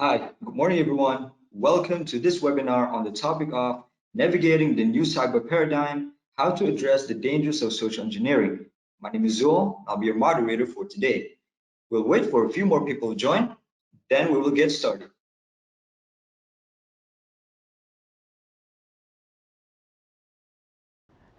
Hi, good morning, everyone. Welcome to this webinar on the topic of navigating the new cyber paradigm, how to address the dangers of social engineering. My name is Zul. I'll be your moderator for today. We'll wait for a few more people to join, then we will get started.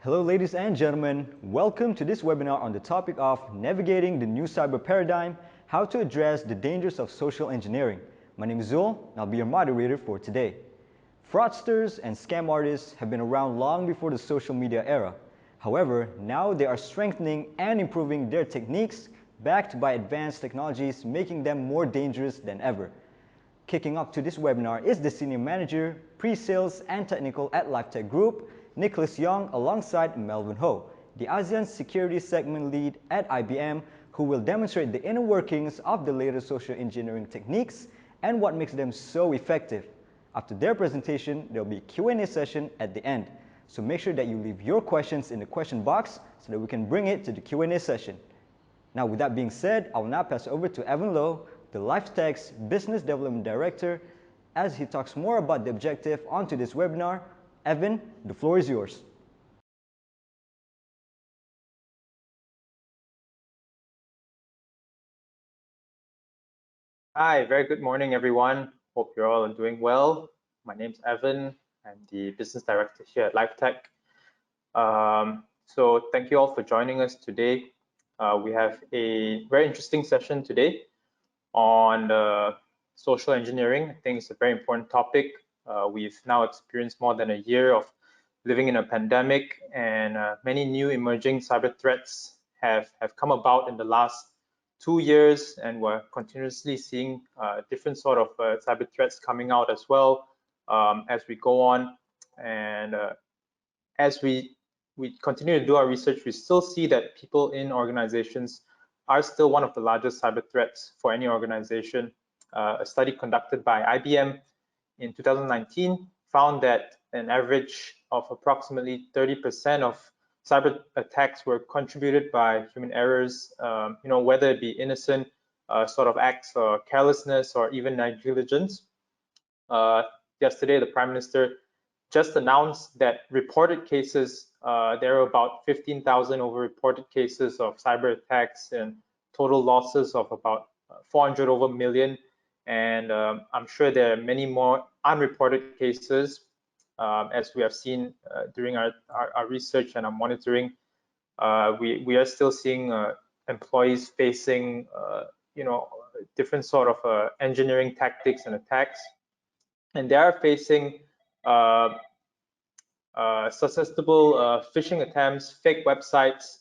Hello, ladies and gentlemen. Welcome to this webinar on the topic of navigating the new cyber paradigm, how to address the dangers of social engineering. My name is Zul, and I'll be your moderator for today. Fraudsters and scam artists have been around long before the social media era. However, now they are strengthening and improving their techniques, backed by advanced technologies, making them more dangerous than ever. Kicking off to this webinar is the Senior Manager, Pre-Sales and Technical at LifeTech Group, Nicholas Young, alongside Melvin Ho, the ASEAN Security Segment Lead at IBM, who will demonstrate the inner workings of the latest social engineering techniques and what makes them so effective. After their presentation, there will be a Q&A session at the end. So make sure that you leave your questions in the question box so that we can bring it to the Q&A session. Now, with that being said, I will now pass over to Evan Lowe, the LifeTech's Business Development Director, as he talks more about the objective on today's webinar. Evan, the floor is yours. Hi, very good morning, everyone. Hope you're all doing well. My name's Evan. I'm the Business Director here at LifeTech. So thank you all for joining us today. We have a very interesting session today on social engineering. I think it's a very important topic. We've now experienced more than a year of living in a pandemic, and many new emerging cyber threats have come about in the last 2 years, and we're continuously seeing different sort of cyber threats coming out as well as we go on. And as we continue to do our research, we still see that people in organizations are still one of the largest cyber threats for any organization. A study conducted by IBM in 2019 found that an average of approximately 30% of cyber attacks were contributed by human errors, whether it be innocent sort of acts or carelessness or even negligence. Yesterday, the Prime Minister just announced that reported cases, there are about 15,000 over reported cases of cyber attacks and total losses of about 400 over million. And I'm sure there are many more unreported cases, as we have seen during our research and our monitoring. We are still seeing employees facing, different sort of engineering tactics and attacks, and they are facing susceptible phishing attempts, fake websites,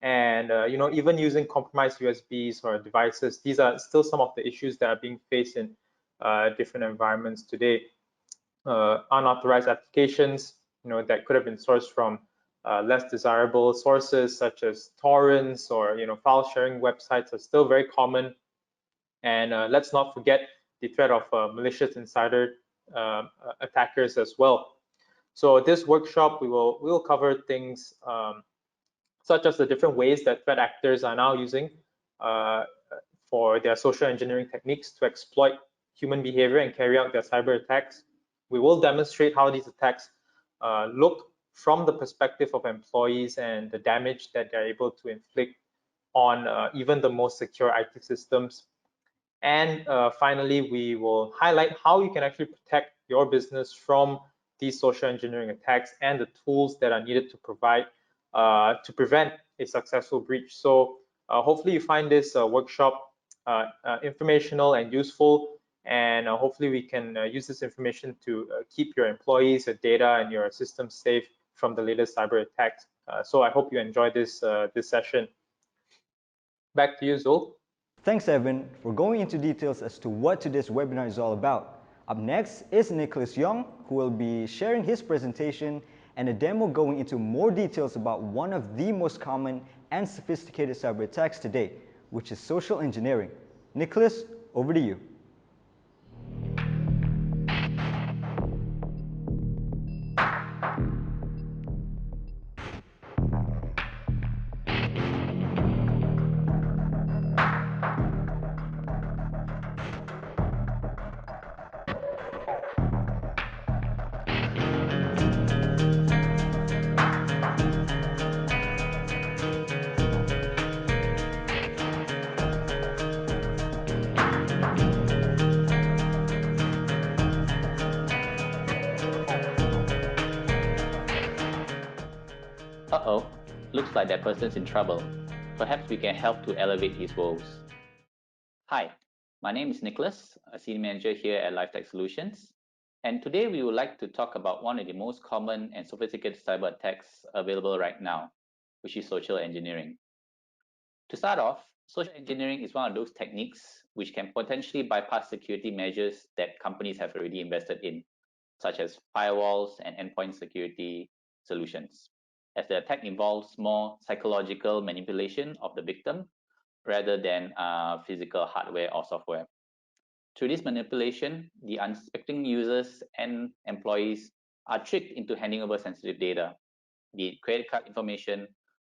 and even using compromised USBs or devices. These are still some of the issues that are being faced in different environments today. Unauthorized applications, that could have been sourced from less desirable sources such as torrents or file sharing websites are still very common. And let's not forget the threat of malicious insider attackers as well. So this workshop, we will cover things such as the different ways that threat actors are now using for their social engineering techniques to exploit human behavior and carry out their cyber attacks. We will demonstrate how these attacks look from the perspective of employees and the damage that they're able to inflict on even the most secure IT systems. And finally, we will highlight how you can actually protect your business from these social engineering attacks and the tools that are needed to provide to prevent a successful breach. So hopefully you find this workshop informational and useful, and hopefully we can use this information to keep your employees, your data, and your systems safe from the latest cyber attacks. So I hope you enjoy this session. Back to you, Zul. Thanks, Evan, for going into details as to what today's webinar is all about. Up next is Nicholas Young, who will be sharing his presentation and a demo going into more details about one of the most common and sophisticated cyber attacks today, which is social engineering. Nicholas, over to you. Uh-oh, looks like that person's in trouble. Perhaps we can help to elevate his woes. Hi, my name is Nicholas, a senior manager here at LifeTech Solutions. And today we would like to talk about one of the most common and sophisticated cyber attacks available right now, which is social engineering. To start off, social engineering is one of those techniques which can potentially bypass security measures that companies have already invested in, such as firewalls and endpoint security solutions, as the attack involves more psychological manipulation of the victim rather than physical hardware or software. Through this manipulation, the unsuspecting users and employees are tricked into handing over sensitive data, be it credit card information,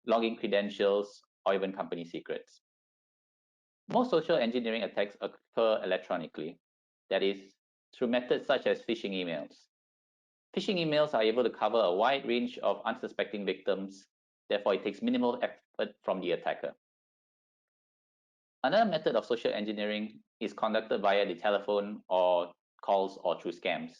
login credentials, or even company secrets. Most social engineering attacks occur electronically, that is, through methods such as phishing emails. Phishing emails are able to cover a wide range of unsuspecting victims, therefore it takes minimal effort from the attacker. Another method of social engineering is conducted via the telephone or calls or through scams.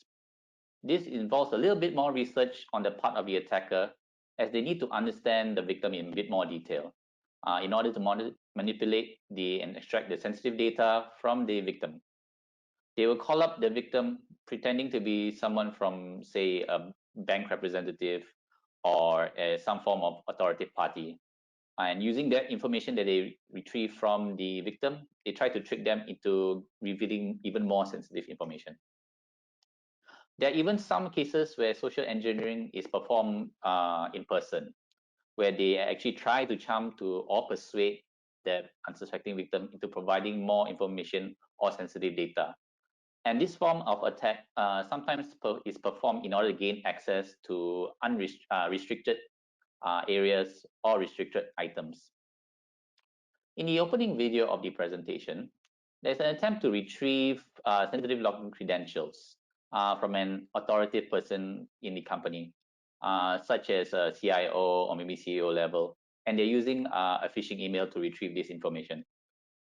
This involves a little bit more research on the part of the attacker, as they need to understand the victim in a bit more detail in order to manipulate and extract the sensitive data from the victim. They will call up the victim pretending to be someone from, say, a bank representative or some form of authoritative party. And using that information that they retrieve from the victim, they try to trick them into revealing even more sensitive information. There are even some cases where social engineering is performed in person, where they actually try to charm to or persuade the unsuspecting victim into providing more information or sensitive data. And this form of attack sometimes is performed in order to gain access to restricted areas or restricted items. In the opening video of the presentation, there's an attempt to retrieve sensitive login credentials from an authoritative person in the company, such as a CIO or maybe CEO level, and they're using a phishing email to retrieve this information.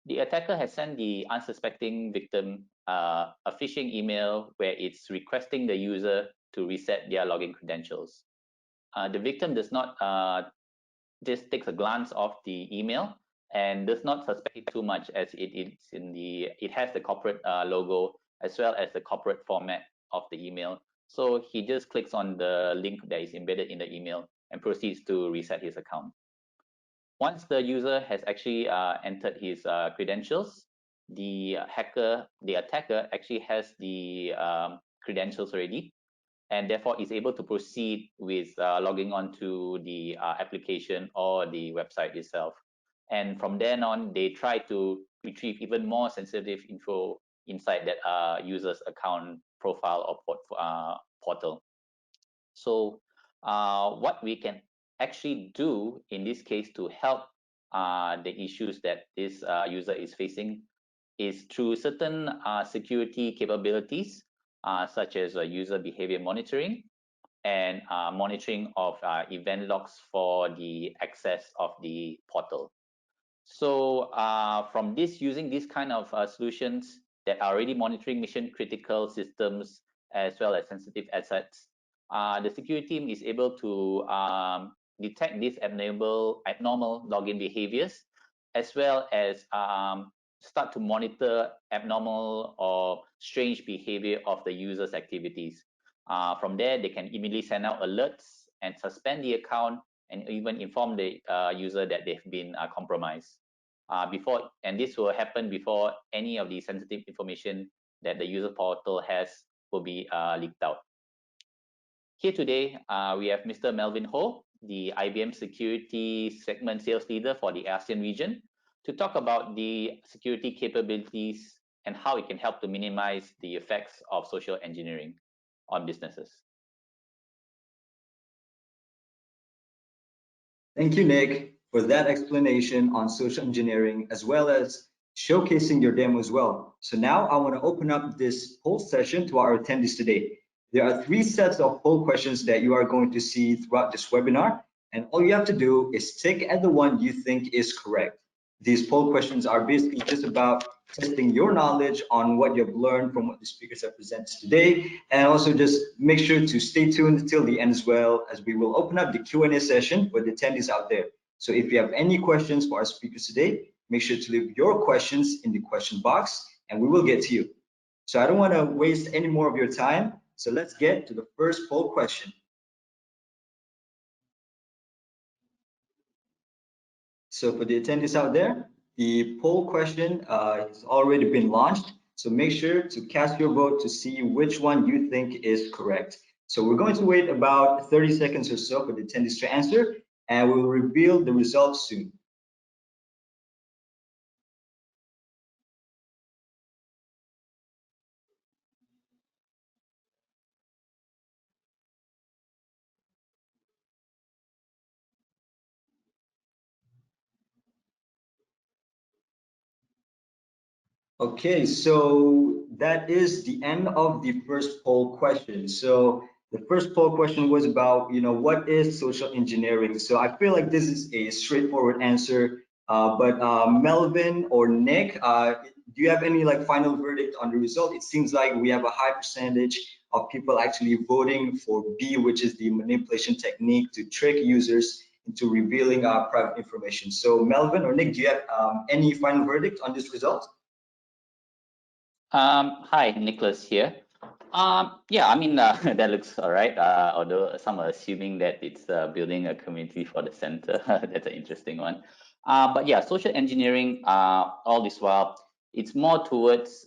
The attacker has sent the unsuspecting victim a phishing email where it's requesting the user to reset their login credentials. The victim does not just takes a glance of the email and does not suspect it too much, as it has the corporate logo as well as the corporate format of the email. So he just clicks on the link that is embedded in the email and proceeds to reset his account. Once the user has actually entered his credentials, the attacker actually has the credentials already, and therefore is able to proceed with logging on to the application or the website itself. And from then on, they try to retrieve even more sensitive info inside that user's account profile or portal. So what we can actually do in this case to help the issues that this user is facing is through certain security capabilities, such as user behavior monitoring and monitoring of event logs for the access of the portal. So from using these kind of solutions that are already monitoring mission critical systems as well as sensitive assets, the security team is able to detect these abnormal login behaviors, as well as start to monitor abnormal or strange behavior of the user's activities. From there, they can immediately send out alerts and suspend the account and even inform the user that they've been compromised. And this will happen before any of the sensitive information that the user portal has will be leaked out. Here today, we have Mr. Melvin Ho, the IBM Security Segment Sales Leader for the ASEAN region, to talk about the security capabilities and how it can help to minimize the effects of social engineering on businesses. Thank you, Nick, for that explanation on social engineering, as well as showcasing your demo as well. So now I want to open up this poll session to our attendees today. There are 3 sets of poll questions that you are going to see throughout this webinar, and all you have to do is tick at the one you think is correct. These poll questions are basically just about testing your knowledge on what you've learned from what the speakers have presented today. And also just make sure to stay tuned till the end as well, as we will open up the Q&A session for the attendees out there. So if you have any questions for our speakers today, make sure to leave your questions in the question box and we will get to you. So I don't want to waste any more of your time. So let's get to the first poll question. So for the attendees out there, the poll question has already been launched. So make sure to cast your vote to see which one you think is correct. So we're going to wait about 30 seconds or so for the attendees to answer, and we'll reveal the results soon. Okay, so that is the end of the first poll question. So the first poll question was about, what is social engineering? So I feel like this is a straightforward answer. But Melvin or Nick, do you have any final verdict on the result? It seems like we have a high percentage of people actually voting for B, which is the manipulation technique to trick users into revealing private information. So Melvin or Nick, do you have any final verdict on this result? Hi, Nicholas here. Yeah, I mean, that looks all right. Although some are assuming that it's building a community for the center. That's an interesting one. But yeah, social engineering, all this while, it's more towards,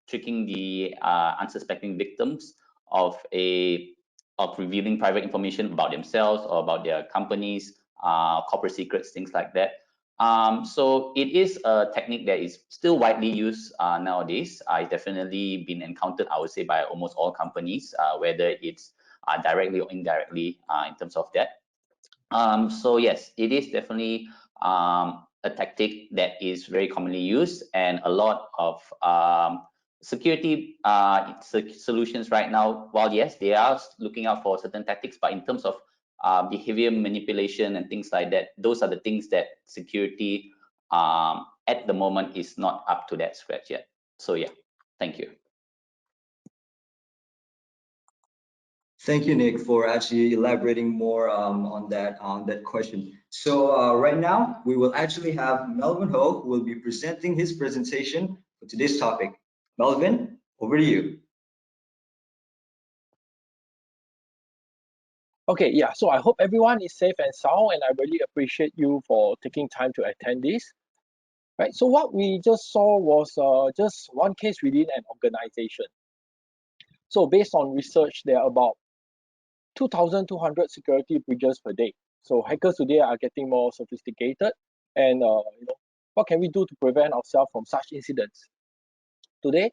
tricking the unsuspecting victims of revealing private information about themselves or about their companies, corporate secrets, things like that. So it is a technique that is still widely used nowadays. It's definitely been encountered, I would say, by almost all companies, whether it's directly or indirectly in terms of that. So yes, it is definitely a tactic that is very commonly used, and a lot of security solutions right now, while yes, they are looking out for certain tactics, but in terms of behavior manipulation and things like that, those are the things that security at the moment is not up to that scratch yet. So yeah, thank you. Thank you, Nick, for actually elaborating more on that question. So right now, we will actually have Melvin Ho, who will be presenting his presentation for today's topic. Melvin, over to you. Okay, yeah, so I hope everyone is safe and sound, and I really appreciate you for taking time to attend this. Right, so what we just saw was just one case within an organization. So based on research, there are about 2,200 security breaches per day. So hackers today are getting more sophisticated, and what can we do to prevent ourselves from such incidents? Today,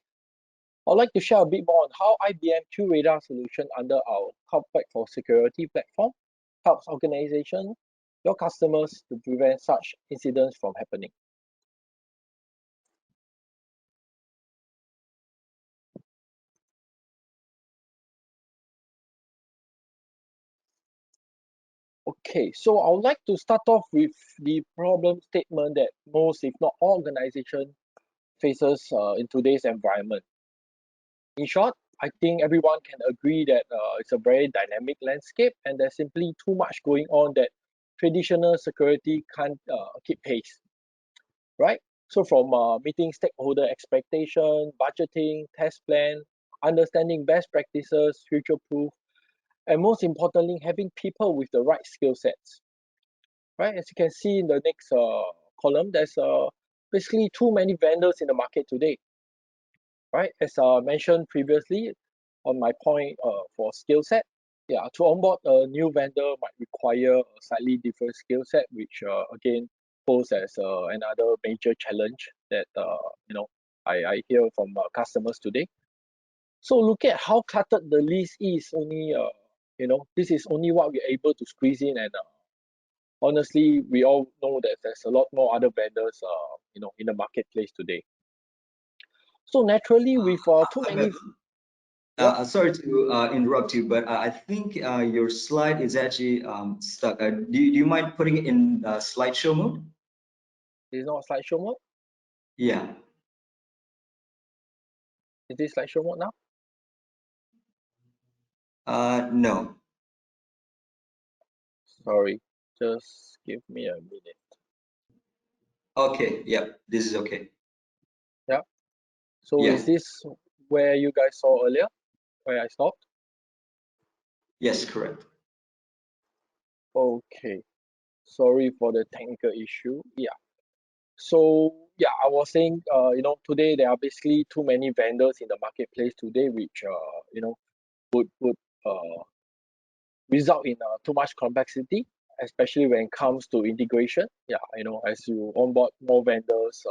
I'd like to share a bit more on how IBM QRadar solution under our Compact for Security platform helps organizations, your customers, to prevent such incidents from happening. Okay, so I would like to start off with the problem statement that most, if not all, organizations faces in today's environment. In short, I think everyone can agree that it's a very dynamic landscape, and there's simply too much going on that traditional security can't keep pace, right? So from meeting stakeholder expectation, budgeting, test plan, understanding best practices, future-proof, and most importantly, having people with the right skill sets, right? As you can see in the next column, there's basically too many vendors in the market today, right? As mentioned previously on my point for skill set, yeah, to onboard a new vendor might require a slightly different skill set, which again pose as another major challenge that I hear from customers today. So look at how cluttered the list is. Only this is only what we're able to squeeze in, and honestly, we all know that there's a lot more other vendors in the marketplace today. So naturally, with too many. Sorry to interrupt you, but I think your slide is actually stuck. Do you mind putting it in slideshow mode? Is not slideshow mode? Yeah. Is this slideshow mode now? No. Sorry, just give me a minute. Okay. Yep. This is okay. Yeah. So Yeah. is this where you guys saw earlier, where I stopped? Yes, correct. Okay. Sorry for the technical issue. Yeah. So yeah, I was saying, today there are basically too many vendors in the marketplace today, which would result in too much complexity, especially when it comes to integration. Yeah, as you onboard more vendors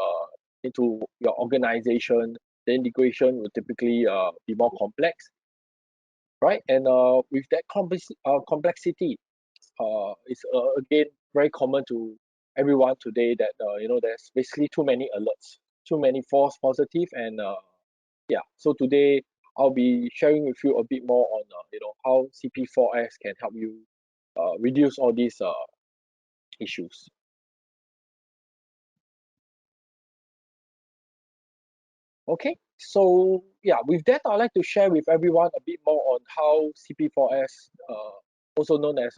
into your organization, the integration will typically be more complex, right? And with that complexity, it's again very common to everyone today that there's basically too many alerts, too many false positive, and yeah. So today I'll be sharing with you a bit more on how CP4S can help you reduce all these issues. Okay, so yeah, with that, I'd like to share with everyone a bit more on how CP4S, also known as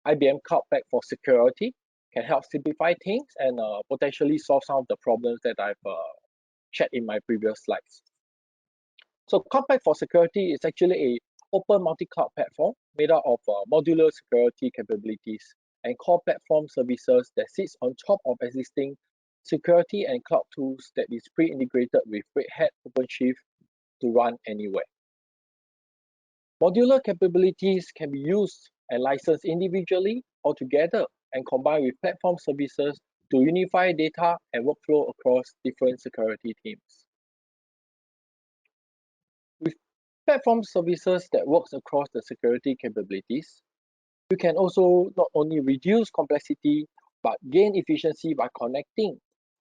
IBM Cloud Pack for Security, can help simplify things and potentially solve some of the problems that I've shared in my previous slides. So Cloud Pack for Security is actually a open multi-cloud platform made up of modular security capabilities and core platform services that sits on top of existing security and cloud tools that is pre-integrated with Red Hat OpenShift to run anywhere. Modular capabilities can be used and licensed individually or together and combined with platform services to unify data and workflow across different security teams. With platform services that works across the security capabilities, you can also not only reduce complexity but gain efficiency by connecting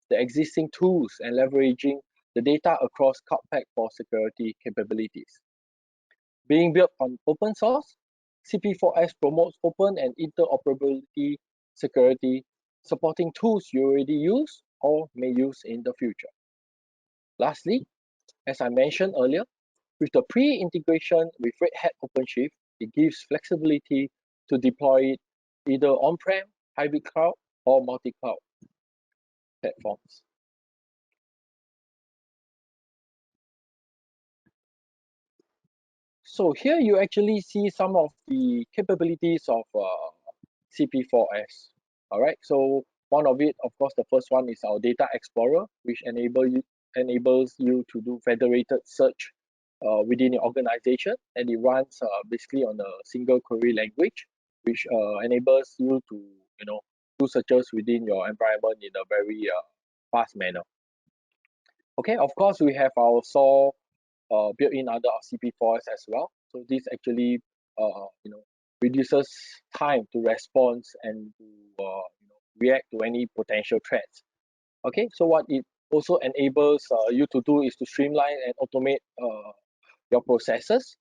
the existing tools and leveraging the data across Cloud Pack for Security capabilities. Being built on open source, CP4S promotes open and interoperability security, supporting tools you already use or may use in the future. Lastly, as I mentioned earlier, with the pre-integration with Red Hat OpenShift, it gives flexibility to deploy it either on-prem, hybrid cloud, or multi-cloud platforms. So here you actually see some of the capabilities of CP4S. All right, so one of it, of course, the first one is our Data Explorer, which enables you to do federated search within your organization, and it runs basically on a single query language, which enables you to do searches within your environment in a very fast manner. Okay, of course, we have our SOAR built in under our CP4S as well. So this actually reduces time to respond and to react to any potential threats. Okay, so what it also enables you to do is to streamline and automate your processes,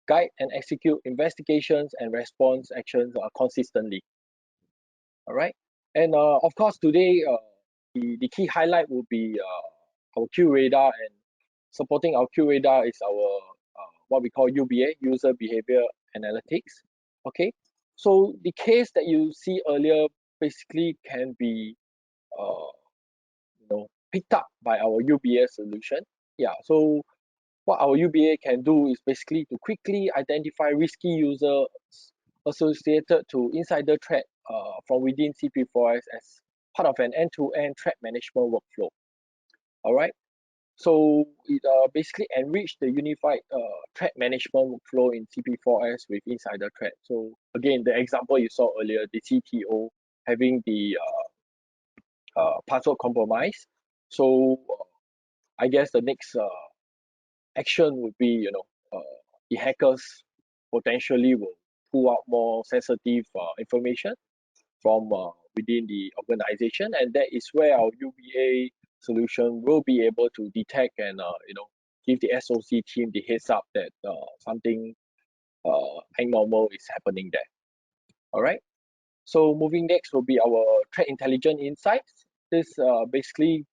guide and execute investigations and response actions consistently. All right, and of course today the key highlight will be our QRadar, and supporting our QRadar is our what we call UBA, User Behavior Analytics. Okay, so the case that you see earlier basically can be picked up by our UBA solution. Yeah, so what our UBA can do is basically to quickly identify risky users associated to insider threat from within CP4S as part of an end-to-end threat management workflow. All right, so it basically enriched the unified threat management workflow in CP4S with insider threat. So again, the example you saw earlier, the CTO having the password compromise. So I guess the next action would be, the hackers potentially will pull out more sensitive information from within the organization, and that is where our UBA solution will be able to detect and give the SOC team the heads up that something abnormal is happening there. All right. So moving next will be our threat intelligence insights. This basically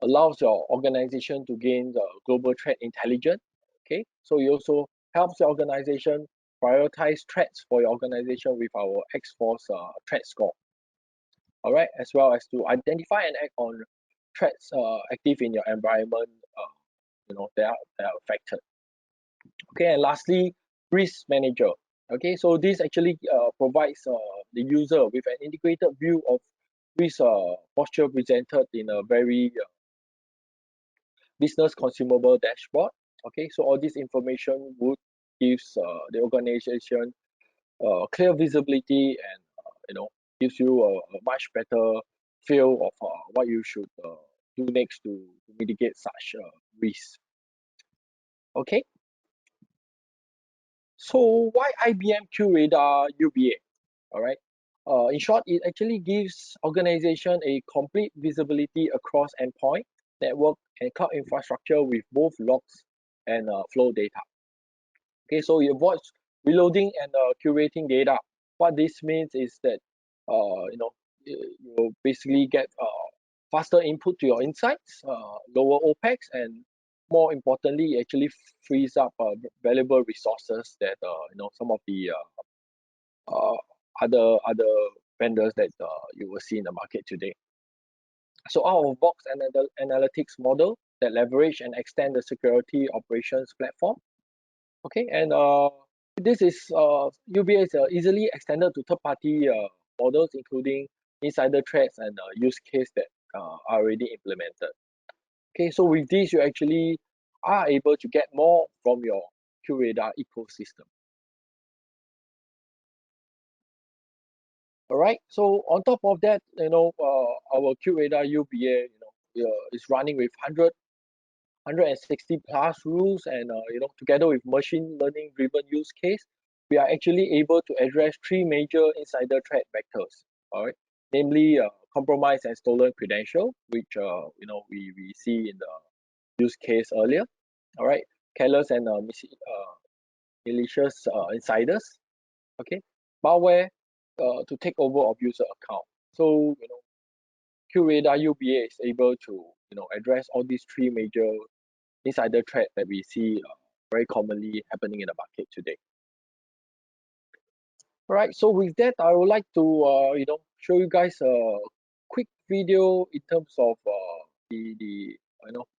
allows your organization to gain global threat intelligence. Okay, so it also helps the organization prioritize threats for your organization with our X-Force threat score. All right, as well as to identify and act on threats active in your environment, that are affected. Okay, and lastly, risk manager. Okay, so this actually provides the user with an integrated view of risk posture presented in a very business consumable dashboard. Okay, so all this information would gives the organization clear visibility and gives you a much better feel of what you should do next to mitigate such risks. Okay, so why IBM QRadar UBA? All right. In short, it actually gives organization a complete visibility across endpoint, network, and cloud infrastructure with both logs and flow data. Okay, so it avoids reloading and curating data. What this means is that you basically get faster input to your insights, lower OPEX, and more importantly, it actually frees up valuable resources that some of the other vendors that you will see in the market today. So out of box analytics model that leverage and extend the security operations platform. Okay, and this is UBA is easily extended to third-party models, including insider threats and use case that are already implemented. Okay, so with this, you actually are able to get more from your QRadar ecosystem. All right, so on top of that, our QRadar UBA, is running with 160 plus rules, and together with machine learning driven use case, we are actually able to address three major insider threat vectors. All right, namely compromised and stolen credential, which we see in the use case earlier. All right, careless and malicious insiders. Okay, malware to take over of user account. So QRadar UBA is able to address all these three major insider threats that we see very commonly happening in the market today. All right, so with that, I would like to show you guys a quick video in terms of the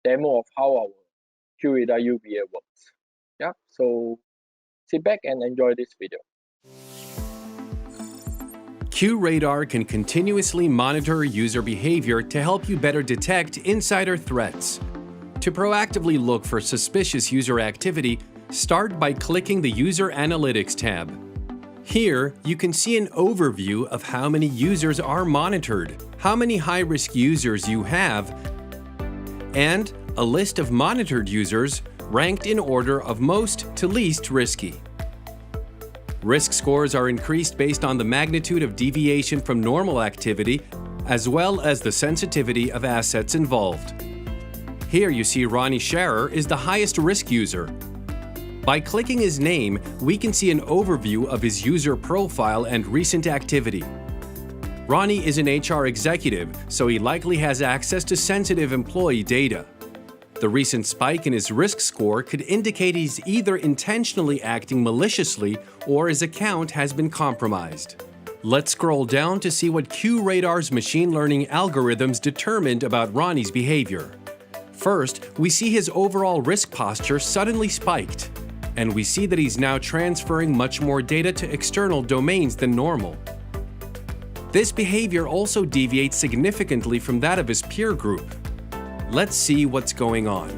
demo of how our QRadar UBA works. Yeah, so sit back and enjoy this video. QRadar can continuously monitor user behavior to help you better detect insider threats. To proactively look for suspicious user activity, start by clicking the User Analytics tab. Here, you can see an overview of how many users are monitored, how many high-risk users you have, and a list of monitored users ranked in order of most to least risky. Risk scores are increased based on the magnitude of deviation from normal activity, as well as the sensitivity of assets involved. Here you see Ronnie Scherer is the highest risk user. By clicking his name, we can see an overview of his user profile and recent activity. Ronnie is an HR executive, so he likely has access to sensitive employee data. The recent spike in his risk score could indicate he's either intentionally acting maliciously or his account has been compromised. Let's scroll down to see what QRadar's machine learning algorithms determined about Ronnie's behavior. First, we see his overall risk posture suddenly spiked, and we see that he's now transferring much more data to external domains than normal. This behavior also deviates significantly from that of his peer group. Let's see what's going on.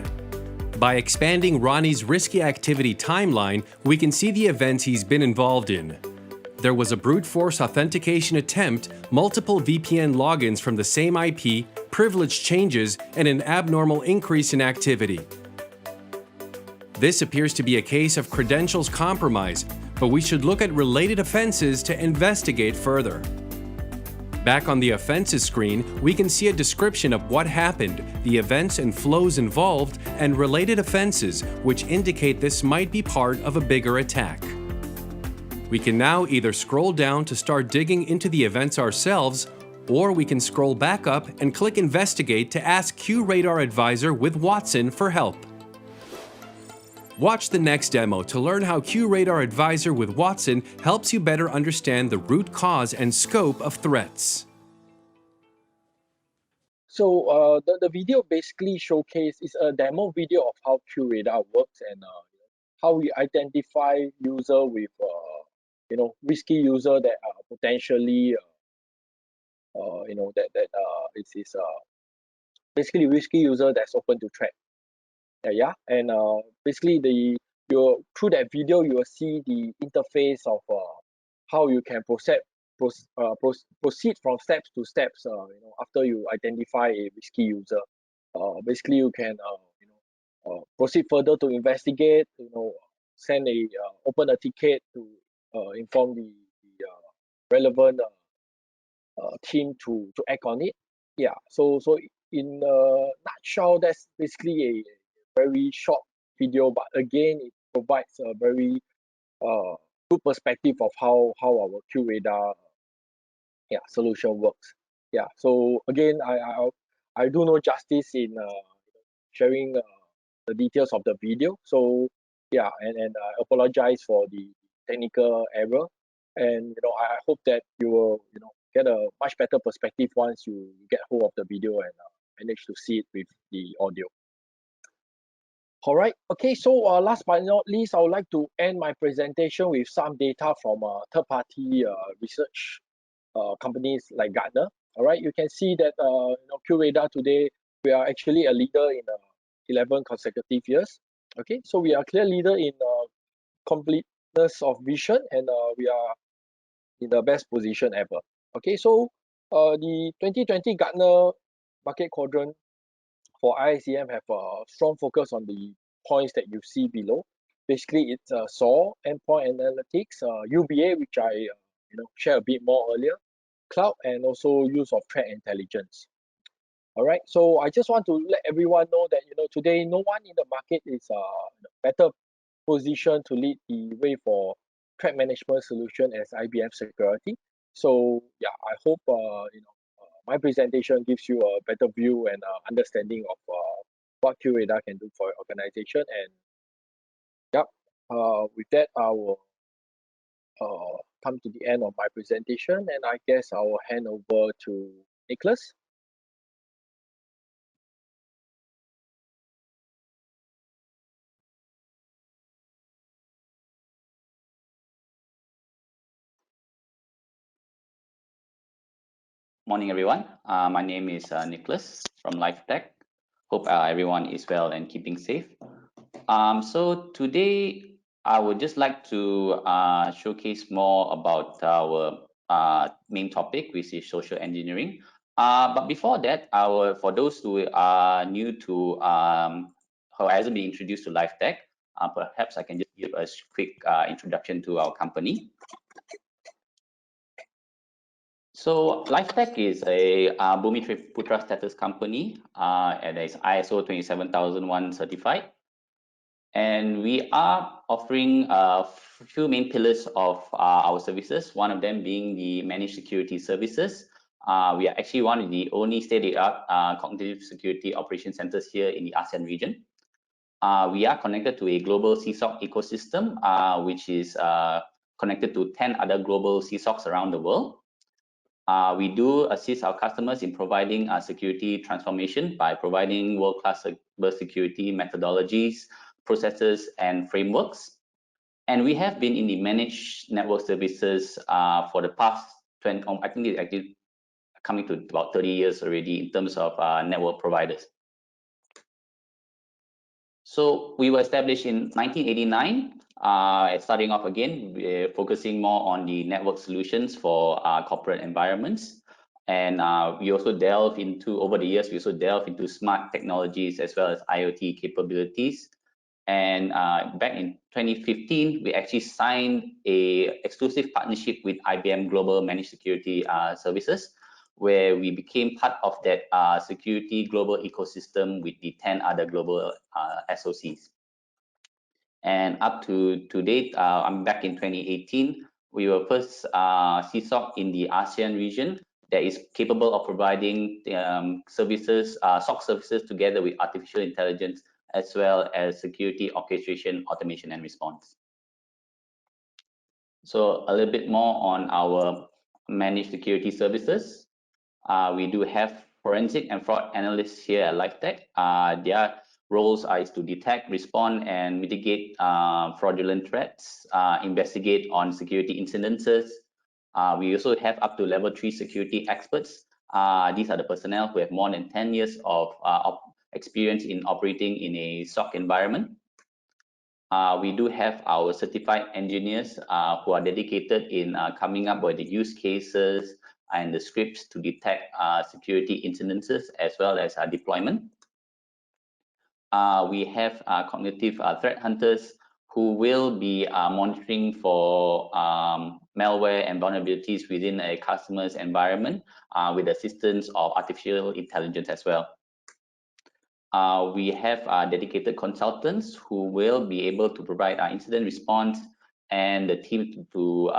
By expanding Ronnie's risky activity timeline, we can see the events he's been involved in. There was a brute force authentication attempt, multiple VPN logins from the same IP, privilege changes, and an abnormal increase in activity. This appears to be a case of credentials compromise, but we should look at related offenses to investigate further. Back on the offenses screen, we can see a description of what happened, the events and flows involved, and related offenses, which indicate this might be part of a bigger attack. We can now either scroll down to start digging into the events ourselves, Or we can scroll back up and click Investigate to ask QRadar Advisor with Watson for help. Watch the next demo to learn how QRadar Advisor with Watson helps you better understand the root cause and scope of threats. So the video basically showcases a demo video of how QRadar works and how we identify user with risky user that are potentially it's basically risky user that's open to threat. And basically through that video you will see the interface of how you can proceed from steps to steps after you identify a risky user. Basically you can proceed further to investigate, send open a ticket to inform the relevant team to act on it. So in a nutshell, that's basically a very short video, but again it provides a very good perspective of how our QRadar solution works. So again, I do no justice in sharing the details of the video. So and I apologize for the technical error, and I hope that you will get a much better perspective once you get hold of the video and manage to see it with the audio. All right. Okay. So last but not least, I would like to end my presentation with some data from third-party research companies like Gartner. All right. You can see that QRadar today, we are actually a leader in 11 consecutive years. Okay. So we are a clear leader in completeness of vision, and we are in the best position ever. Okay. So the 2020 Gartner Market Quadrant for ISEM have a strong focus on the points that you see below. Basically, it's SOAR, Endpoint Analytics, UBA, which I share a bit more earlier, cloud, and also use of threat intelligence. All right, so I just want to let everyone know that today no one in the market is better positioned to lead the way for threat management solution as IBM Security. So I hope my presentation gives you a better view and understanding of what QRadar can do for your organization. And with that, I will come to the end of my presentation, and I guess I will hand over to Nicholas. Morning, everyone. My name is Nicholas from LifeTech. Hope everyone is well and keeping safe. So today, I would just like to showcase more about our main topic, which is social engineering. But before that, for those who are new to who hasn't been introduced to LifeTech, perhaps I can just give a quick introduction to our company. So LifeTech is a Bumi Putra status company, and it's ISO 27001 certified. And we are offering a few main pillars of our services, one of them being the managed security services. We are actually one of the only state-of-the-art cognitive security operation centers here in the ASEAN region. We are connected to a global CSOC ecosystem, which is connected to 10 other global CSOCs around the world. We do assist our customers in providing security transformation by providing world-class cybersecurity methodologies, processes, and frameworks. And we have been in the managed network services for the past 20, I think it's actually coming to about 30 years already in terms of network providers. So we were established in 1989. Starting off again, we're focusing more on the network solutions for corporate environments. And we also delve into, over the years, we also delve into smart technologies as well as IoT capabilities. And back in 2015, we actually signed a exclusive partnership with IBM Global Managed Security Services, where we became part of that security global ecosystem with the 10 other global SOCs. And up to date, I'm back in 2018, we were first CSOC in the ASEAN region that is capable of providing services, SOC services together with artificial intelligence, as well as security orchestration, automation, and response. So a little bit more on our managed security services. We do have forensic and fraud analysts here at LifeTech. Their roles are to detect, respond, and mitigate fraudulent threats, investigate on security incidences. We also have up to level 3 security experts. These are the personnel who have more than 10 years of experience in operating in a SOC environment. We do have our certified engineers who are dedicated in coming up with the use cases and the scripts to detect security incidences as well as deployment. We have cognitive threat hunters who will be monitoring for malware and vulnerabilities within a customer's environment with the assistance of artificial intelligence as well. We have dedicated consultants who will be able to provide incident response and the team to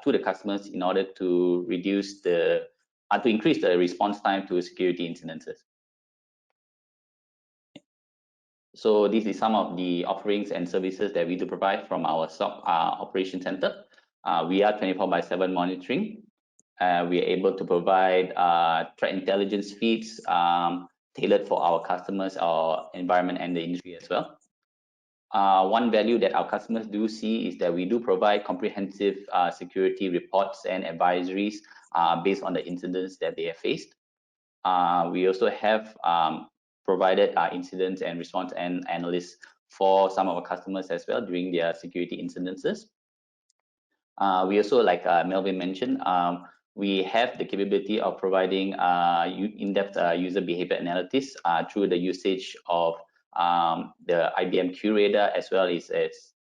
the customers in order to reduce to increase the response time to security incidences. So this is some of the offerings and services that we do provide from our SOC operation center. We are 24/7 monitoring. We are able to provide threat intelligence feeds tailored for our customers, our environment, and the industry as well. One value that our customers do see is that we do provide comprehensive security reports and advisories based on the incidents that they have faced. We also have provided incidents and response and analysts for some of our customers as well during their security incidences. We also, like Melvin mentioned, we have the capability of providing in-depth user behavior analysis through the usage of the IBM QRadar as well as its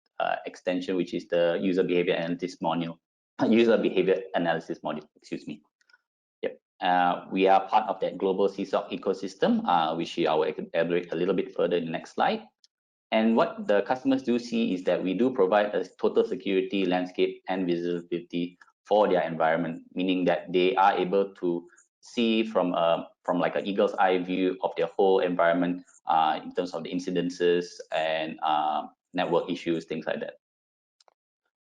extension, which is the user behavior analysis module. Excuse me. Yep. We are part of that global CSOC ecosystem, which I will elaborate a little bit further in the next slide. And what the customers do see is that we do provide a total security landscape and visibility for their environment, meaning that they are able to see from like an eagle's eye view of their whole environment in terms of the incidences and network issues, things like that.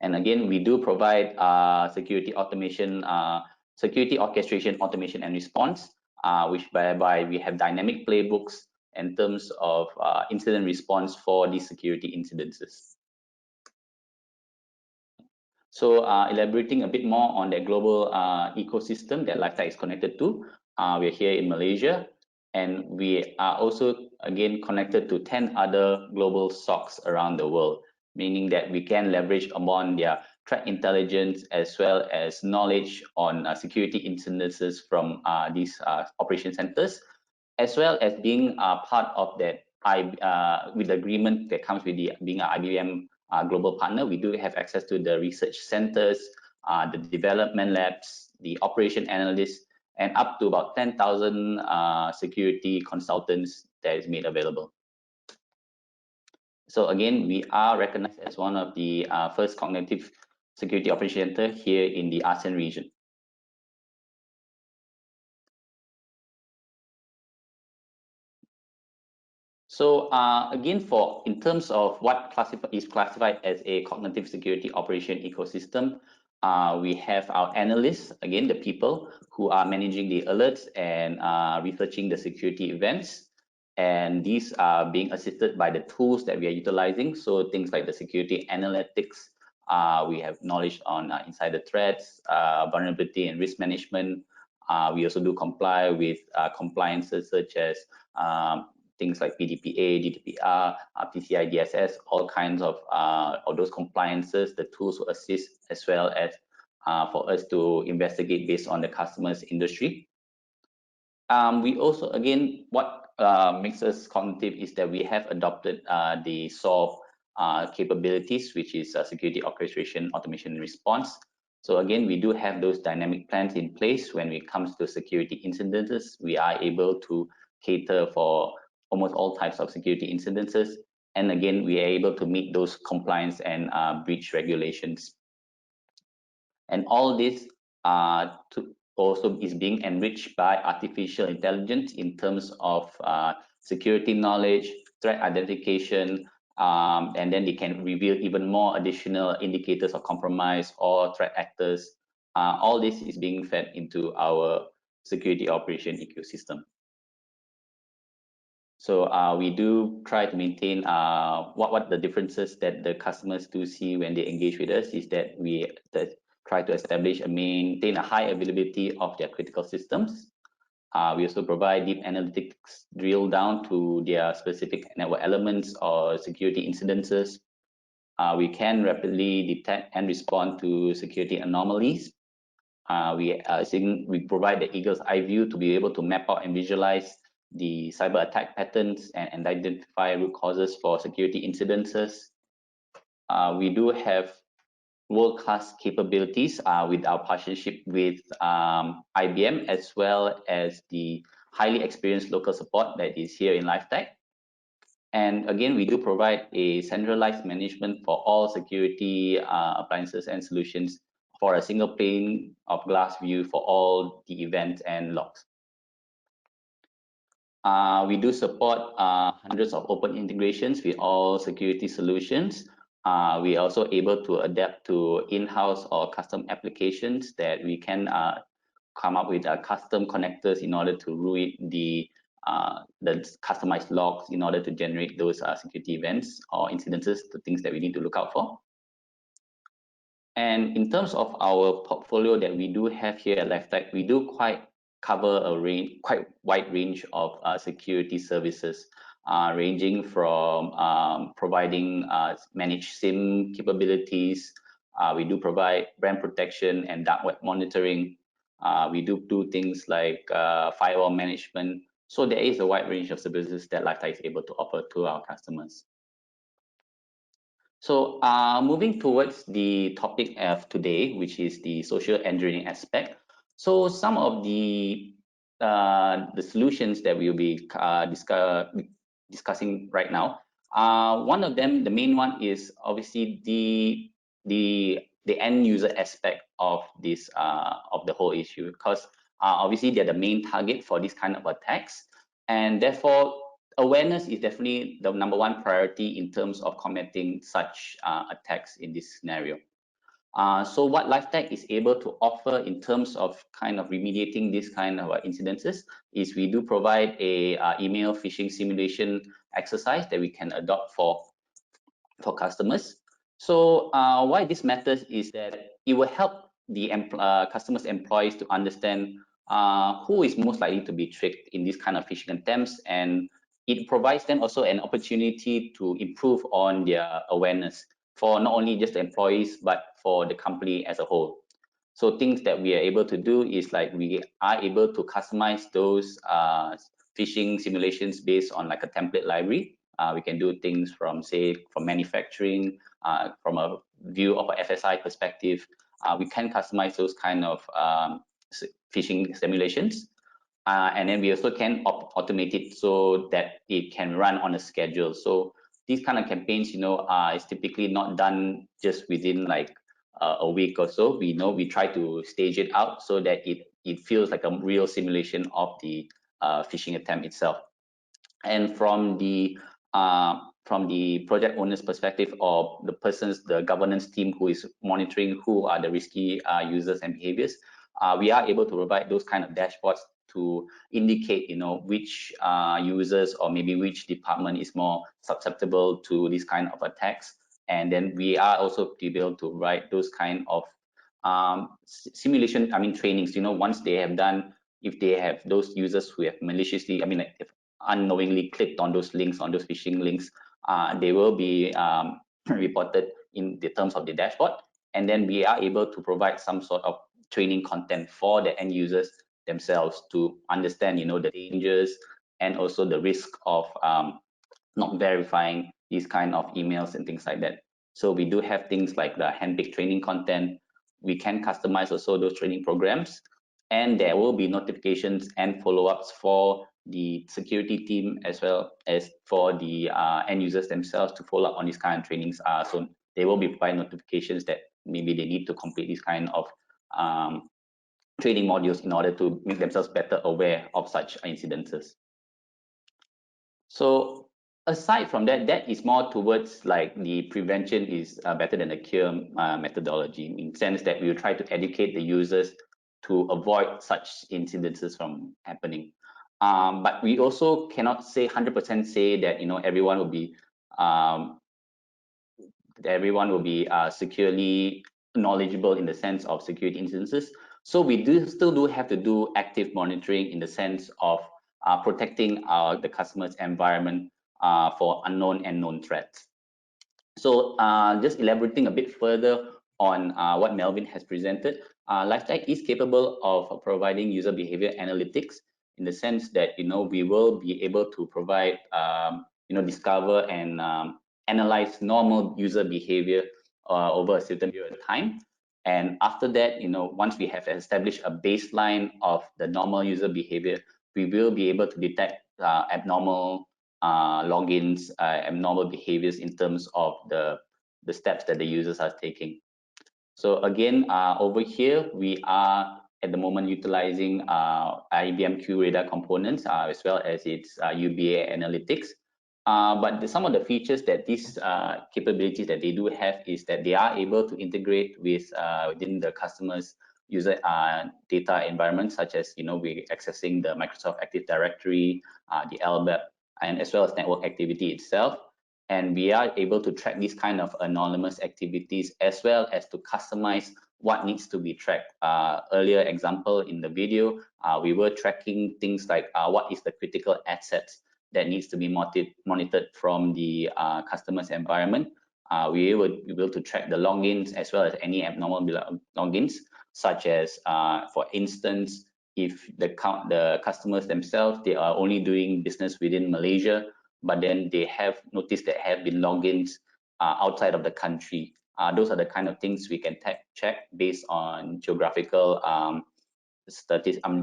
And again, we do provide security automation, security orchestration, automation, and response, which whereby we have dynamic playbooks in terms of incident response for these security incidences. So elaborating a bit more on the global ecosystem that LifeTech is connected to, we're here in Malaysia, and we are also again connected to 10 other global SOCs around the world, meaning that we can leverage upon their threat intelligence as well as knowledge on security incidences from these operation centers, as well as being part of that with the agreement that comes with being an IBM global partner. We do have access to the research centers, the development labs, the operation analysts, and up to about 10,000 security consultants that is made available. So again, we are recognized as one of the first cognitive security operation center here in the ASEAN region. So again, in terms of what is classified as a cognitive security operation ecosystem, we have our analysts, again, the people who are managing the alerts and researching the security events. And these are being assisted by the tools that we are utilizing. So things like the security analytics, we have knowledge on insider threats, vulnerability and risk management. We also do comply with compliances such as things like PDPA, GDPR, PCI DSS, all kinds of those compliances. The tools will assist as well as for us to investigate based on the customer's industry. We also, again, what makes us cognitive is that we have adopted the SOAR capabilities, which is security orchestration, automation, and response. So again, we do have those dynamic plans in place. When it comes to security incidences, we are able to cater for almost all types of security incidences. And again, we are able to meet those compliance and breach regulations. And all this also is being enriched by artificial intelligence in terms of security knowledge, threat identification, and then they can reveal even more additional indicators of compromise or threat actors. All this is being fed into our security operation ecosystem. So we do try to maintain what the differences that the customers do see when they engage with us is that we try to establish and maintain a high availability of their critical systems. We also provide deep analytics drill down to their specific network elements or security incidences. We can rapidly detect and respond to security anomalies. We provide the eagle's eye view to be able to map out and visualize the cyber attack patterns and identify root causes for security incidences. We do have world-class capabilities with our partnership with IBM, as well as the highly experienced local support that is here in LifeTech. And again, we do provide a centralized management for all security appliances and solutions for a single pane of glass view for all the events and logs. We do support hundreds of open integrations with all security solutions. We are also able to adapt to in-house or custom applications that we can come up with custom connectors in order to route the customized logs in order to generate those security events or incidences, the things that we need to look out for. And in terms of our portfolio that we do have here at LifeTech, we do cover a quite wide range of security services, ranging from providing managed SIEM capabilities. We do provide brand protection and dark web monitoring. We do things like firewall management. So there is a wide range of services that LifeTech is able to offer to our customers. So moving towards the topic of today, which is the social engineering aspect. So some of the solutions that we'll be discussing right now. One of them, the main one, is obviously the end user aspect of this of the whole issue, because obviously they're the main target for this kind of attacks, and therefore awareness is definitely the #1 priority in terms of combating such attacks in this scenario. So what LifeTech is able to offer in terms of kind of remediating this kind of incidences is we do provide a email phishing simulation exercise that we can adopt for customers. So why this matters is that it will help the customers' employees to understand who is most likely to be tricked in this kind of phishing attempts, and it provides them also an opportunity to improve on their awareness for not only just the employees, but for the company as a whole. So things that we are able to do is like we are able to customize those phishing simulations based on like a template library. We can do things from, say, from manufacturing, from a view of a FSI perspective. We can customize those kind of phishing simulations. And then we also can automate it so that it can run on a schedule. So these kind of campaigns, is typically not done just within like a week or so. We try to stage it out so that it feels like a real simulation of the phishing attempt itself. And from the project owner's perspective, or the governance team who is monitoring who are the risky users and behaviors, we are able to provide those kind of dashboards to indicate, which users or maybe which department is more susceptible to this kind of attacks. And then we are also able to write those kind of simulation, trainings, once they have done, if they have those users who have maliciously, if unknowingly clicked on those links, on those phishing links, they will be reported in the terms of the dashboard. And then we are able to provide some sort of training content for the end users themselves to understand, the dangers and also the risk of not verifying these kind of emails and things like that. So we do have things like the handpicked training content. We can customize also those training programs, and there will be notifications and follow-ups for the security team as well as for the end users themselves to follow up on these kind of trainings. So they will be providing notifications that maybe they need to complete this kind of training modules in order to make themselves better aware of such incidences. So aside from that, that is more towards like the prevention is better than the cure methodology, in the sense that we will try to educate the users to avoid such incidences from happening. But we also cannot say 100% say that everyone will be securely knowledgeable in the sense of security incidences. So we still do have to do active monitoring in the sense of protecting the customer's environment for unknown and known threats. So just elaborating a bit further on what Melvin has presented, LifeTech is capable of providing user behavior analytics in the sense that we will be able to provide discover and analyze normal user behavior over a certain period of time. And after that, once we have established a baseline of the normal user behavior, we will be able to detect abnormal logins, abnormal behaviors in terms of the steps that the users are taking. So again, over here, we are at the moment utilizing IBM QRadar components as well as its UBA analytics. But some of the features that these capabilities that they do have is that they are able to integrate with within the customer's user data environment, such as we're accessing the Microsoft Active Directory, the LBAP, and as well as network activity itself. And we are able to track these kind of anonymous activities as well as to customize what needs to be tracked. Earlier example in the video, we were tracking things like what is the critical assets that needs to be monitored from the customer's environment. We were able to track the logins as well as any abnormal logins, such as, for instance, if the customers themselves, they are only doing business within Malaysia, but then they have noticed that have been logins outside of the country. Those are the kind of things we can check based on geographical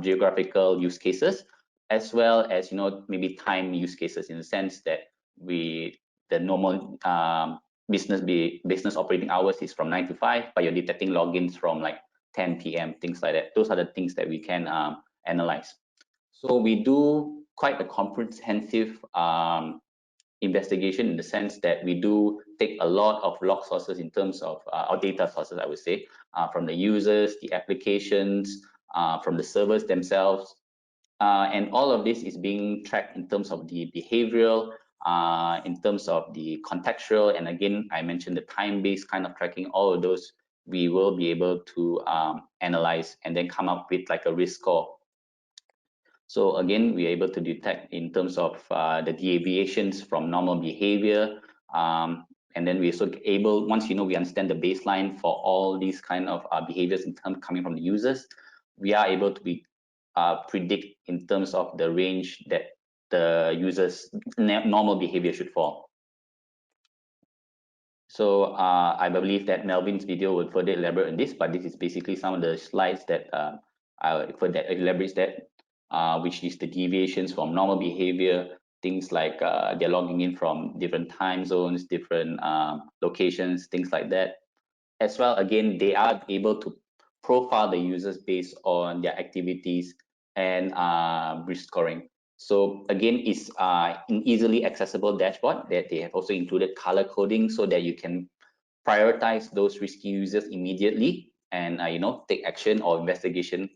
geographical use cases, as well as maybe time use cases, in the sense that the normal business operating hours is from 9 to 5, but you're detecting logins from like 10 p.m., things like that. Those are the things that we can analyze. So we do quite a comprehensive investigation, in the sense that we do take a lot of log sources in terms of our data sources, I would say, from the users, the applications, from the servers themselves, and all of this is being tracked in terms of the behavioral, in terms of the contextual, and again, I mentioned the time-based kind of tracking. All of those we will be able to analyze and then come up with like a risk score. So again, we're able to detect in terms of the deviations from normal behavior, and then we're also able, once we understand the baseline for all these kind of behaviors in terms coming from the users, we are able to predict in terms of the range that the users' normal behavior should fall. So I believe that Melvin's video will further elaborate on this, but this is basically some of the slides that elaborates that. Which is the deviations from normal behavior, things like they're logging in from different time zones, different locations, things like that. As well, again, they are able to profile the users based on their activities and risk scoring. So again, it's an easily accessible dashboard that they have also included color coding, so that you can prioritize those risky users immediately and take action or investigation,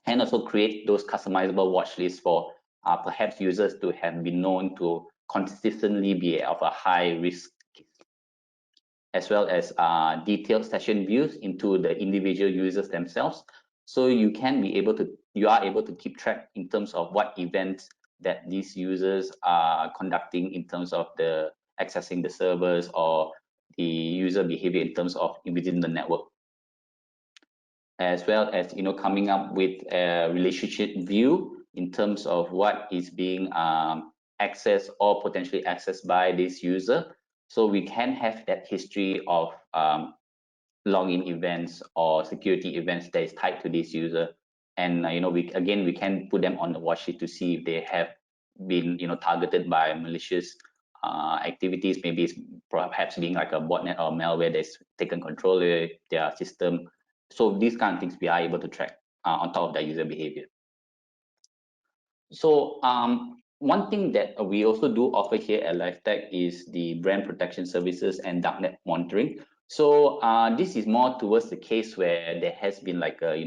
and also create those customizable watch lists for perhaps users to have been known to consistently be of a high risk, as well as detailed session views into the individual users themselves. So you are able to keep track in terms of what events that these users are conducting in terms of the accessing the servers or the user behavior in terms of within the network, as well as coming up with a relationship view in terms of what is being accessed or potentially accessed by this user. So we can have that history of login events or security events that is tied to this user, and we can put them on the watch list to see if they have been targeted by malicious activities. Maybe it's perhaps being like a botnet or malware that's taken control of their system. So these kind of things we are able to track on top of their user behavior. So one thing that we also do offer here at LifeTech is the brand protection services and darknet monitoring. So this is more towards the case where there has been like a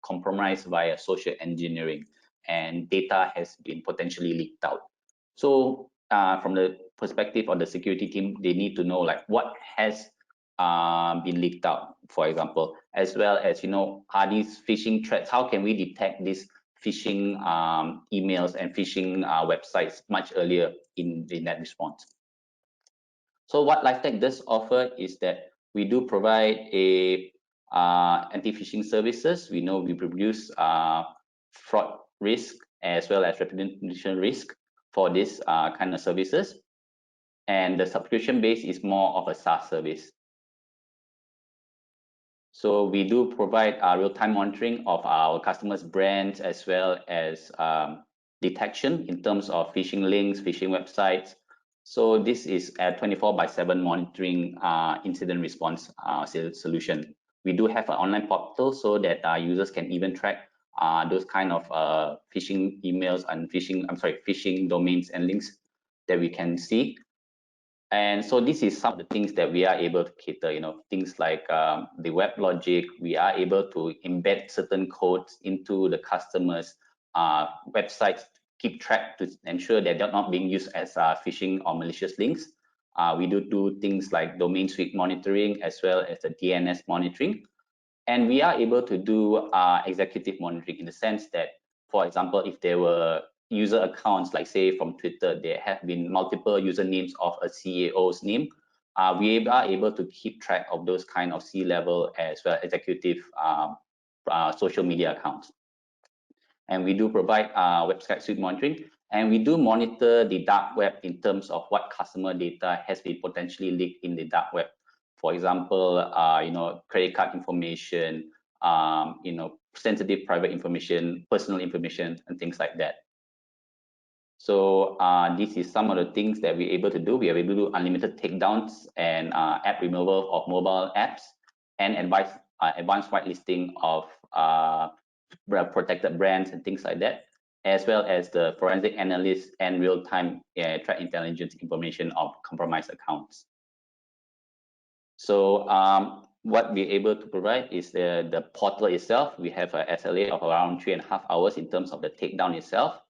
compromise via social engineering and data has been potentially leaked out. So from the perspective of the security team, they need to know like what has been leaked out, for example, as well as are these phishing threats? How can we detect these phishing emails and phishing websites much earlier in that response? So what LifeTech does offer is that we do provide a anti-phishing services. We know we produce fraud risk as well as reputation risk for this kind of services, and the subscription base is more of a SaaS service. So we do provide real-time monitoring of our customers' brands as well as detection in terms of phishing links, phishing websites. So this is a 24/7 monitoring incident response solution. We do have an online portal so that users can even track those kind of phishing emails and phishing domains and links that we can see. And so this is some of the things that we are able to cater, things like the web logic. We are able to embed certain codes into the customers' websites, keep track to ensure that they're not being used as phishing or malicious links. We do things like domain suite monitoring as well as the DNS monitoring. And we are able to do executive monitoring in the sense that, for example, if there were user accounts, like say from Twitter, there have been multiple usernames of a CEO's name, we are able to keep track of those kind of C-level as well executive social media accounts. And we do provide website suite monitoring, and we do monitor the dark web in terms of what customer data has been potentially leaked in the dark web. For example, credit card information, sensitive private information, personal information, and things like that. So this is some of the things that we're able to do. We are able to do unlimited takedowns and app removal of mobile apps, and advanced whitelisting of protected brands and things like that, as well as the forensic analysis and real-time threat intelligence information of compromised accounts. So what we're able to provide is the portal itself. We have a SLA of around 3.5 hours in terms of the takedown itself.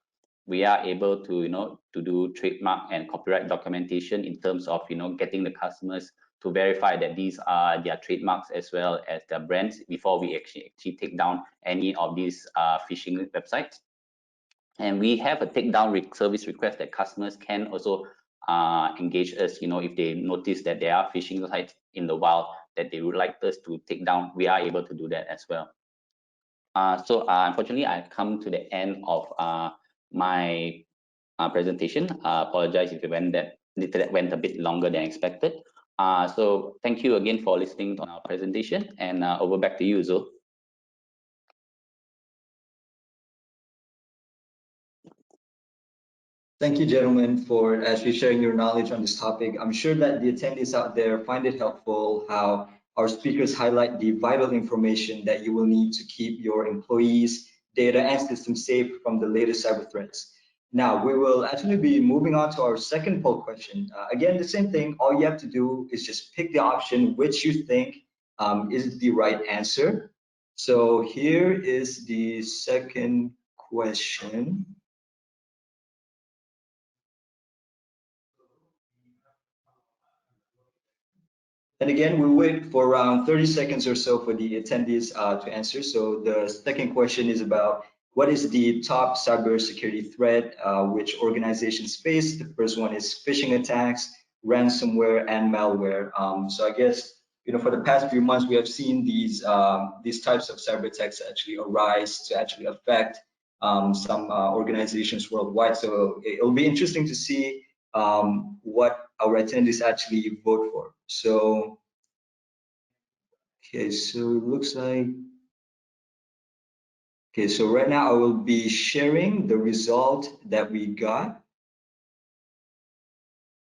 We are able to to do trademark and copyright documentation in terms of getting the customers to verify that these are their trademarks as well as their brands before we actually take down any of these phishing websites. And we have a takedown service request that customers can also engage us. If they notice that there are phishing sites in the wild that they would like us to take down, we are able to do that as well. So unfortunately, I've come to the end of my presentation. Apologize if it went a bit longer than expected. So thank you again for listening to our presentation, and over back to you, Zul. Thank you, gentlemen, for actually sharing your knowledge on this topic. I'm sure that the attendees out there find it helpful how our speakers highlight the vital information that you will need to keep your employees' data and systems safe from the latest cyber threats. Now, we will actually be moving on to our second poll question. Again, the same thing. All you have to do is just pick the option which you think is the right answer. So here is the second question. And again, we'll wait for around 30 seconds or so for the attendees to answer. So the second question is about what is the top cybersecurity threat which organizations face? The first one is phishing attacks, ransomware, and malware. So I guess for the past few months we have seen these types of cyber attacks actually arise to actually affect some organizations worldwide. So it'll be interesting to see what our attendees actually vote for. So okay, so it looks like okay, so right now I will be sharing the result that we got.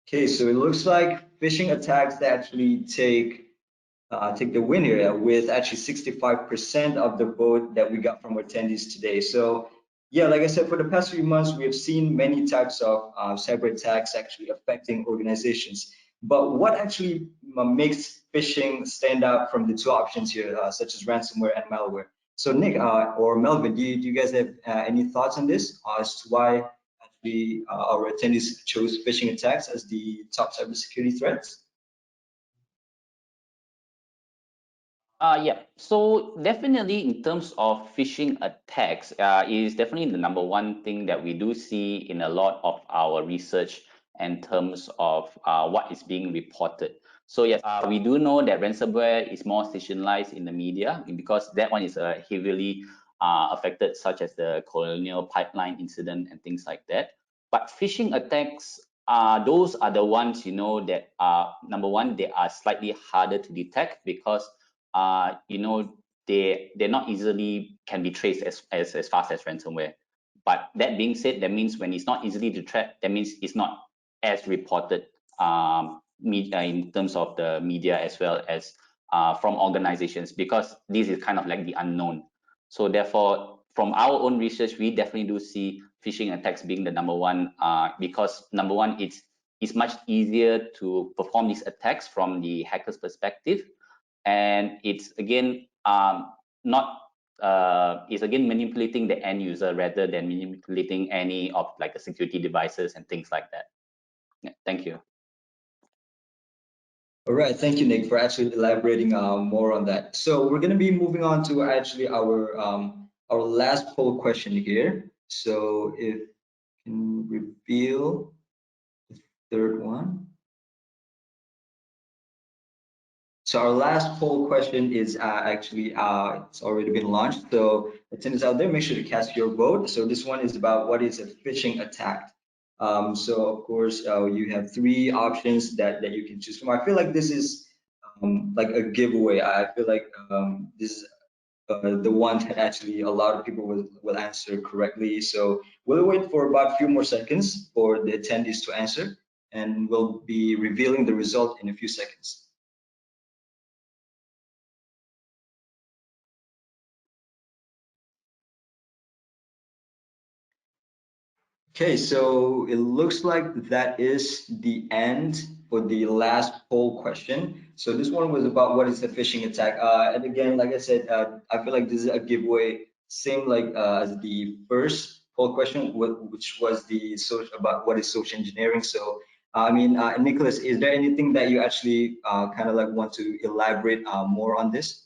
Okay, so it looks like phishing attacks that actually take take the win here with actually 65% of the vote that we got from attendees today. So yeah, like I said, for the past few months, we have seen many types of cyber attacks actually affecting organizations. But what actually makes phishing stand out from the two options here, such as ransomware and malware? So Nick or Melvin, do you guys have any thoughts on this as to why actually our attendees chose phishing attacks as the top cybersecurity threats? Yeah, so definitely in terms of phishing attacks, it is definitely the number one thing that we do see in a lot of our research in terms of what is being reported. So yes, we do know that ransomware is more sensationalized in the media because that one is heavily affected, such as the Colonial Pipeline incident and things like that. But phishing attacks, those are the ones, you know, that are, number one, they are slightly harder to detect because you know, they're not easily can be traced as fast as ransomware. But that being said, that means when it's not easily to track, that means it's not as reported in terms of the media as well as from organizations, because this is kind of like the unknown. So therefore, from our own research, we definitely do see phishing attacks being the number one, because number one, it's much easier to perform these attacks from the hacker's perspective, and it's again not is again manipulating the end user rather than manipulating any of like the security devices and things like that. Yeah, thank you. All right, thank you, Nick, for actually elaborating more on that. So we're going to be moving on to actually our last poll question here. So if you can reveal the third one. So our last poll question is actually it's already been launched. So attendees out there, make sure to cast your vote. So this one is about what is a phishing attack. So of course you have three options that you can choose from. I feel like this is like a giveaway. I feel like this is the one that actually a lot of people will answer correctly. So we'll wait for about a few more seconds for the attendees to answer, and we'll be revealing the result in a few seconds. Okay, so it looks like that is the end for the last poll question. So this one was about what is a phishing attack. And again, like I said, I feel like this is a giveaway, same like as the first poll question, which was the about what is social engineering. So I mean, Nicholas, is there anything that you actually kind of like want to elaborate more on this?